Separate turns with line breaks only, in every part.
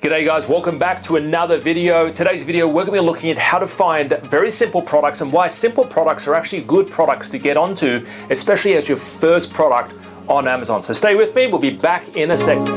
G'day guys, welcome back to another video. Today's video we're going to be looking at how to find very simple products and why simple products are actually good products to get onto, especially as your first product on Amazon. So stay with me, we'll be back in a second.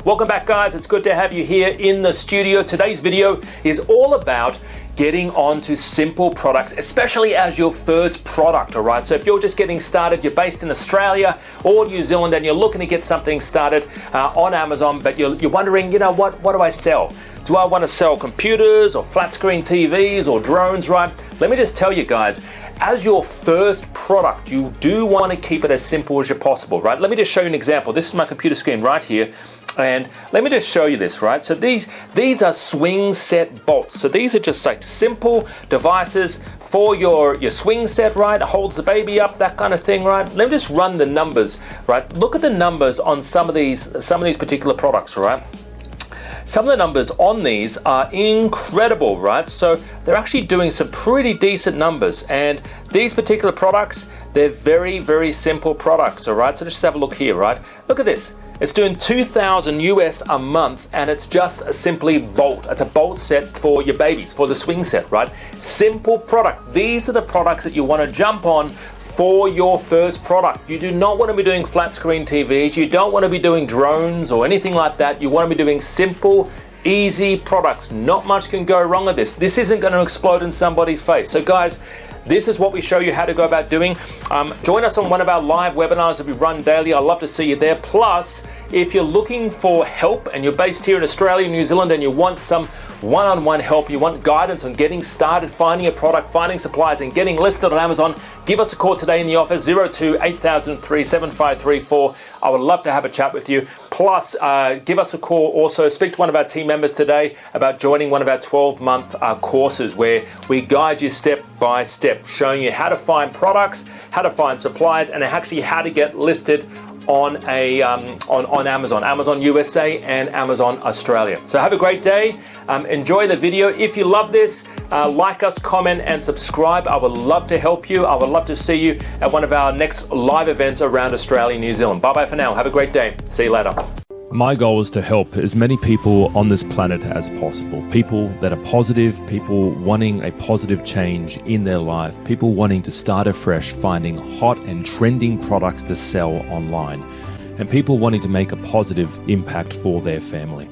Welcome back guys, it's good to have you here in the studio. Today's video is all about getting onto simple products, especially as your first product, all right? So if you're just getting started, you're based in Australia or New Zealand and you're looking to get something started on Amazon, but you're wondering, you know, what do I sell? Do I want to sell computers or flat screen TVs or drones, right? Let me just tell you guys, as your first product, you do want to keep it as simple as possible, right? Let me just show you an example. This is my computer screen right here. And let me just show you this, right? So these are swing set bolts. So these are just like simple devices for your swing set, right? It holds the baby up, that kind of thing, right? Let me just run the numbers, right? Look at the numbers on some of these particular products, right? Some of the numbers on these are incredible, right? So they're actually doing some pretty decent numbers. And these particular products, they're very, very simple products, all right? So just have a look here, right? Look at this. It's doing $2,000 US a month, and it's just a simply bolt. It's a bolt set for your babies, for the swing set, right? Simple product. These are the products that you want to jump on for your first product. You do not want to be doing flat screen TVs. You don't want to be doing drones or anything like that. You want to be doing simple, easy products. Not much can go wrong with this. This isn't going to explode in somebody's face. So guys, this is what we show you how to go about doing. Join us on one of our live webinars that we run daily. I'd love to see you there. Plus, if you're looking for help and you're based here in Australia, New Zealand, and you want some one-on-one help, you want guidance on getting started, finding a product, finding supplies, and getting listed on Amazon, give us a call today in the office, 02-8003-7534. I would love to have a chat with you. Plus, give us a call also. Speak to one of our team members today about joining one of our 12-month courses where we guide you step by step, showing you how to find products, how to find supplies, and actually how to get listed on Amazon USA and Amazon Australia. So have a great day. Enjoy the video. If you love this, like us, comment, and subscribe. I would love to help you. I would love to see you at one of our next live events around Australia and New Zealand. Bye-bye for now. Have a great day. See you later.
My goal is to help as many people on this planet as possible. People that are positive, people wanting a positive change in their life, people wanting to start afresh, finding hot and trending products to sell online, and people wanting to make a positive impact for their family.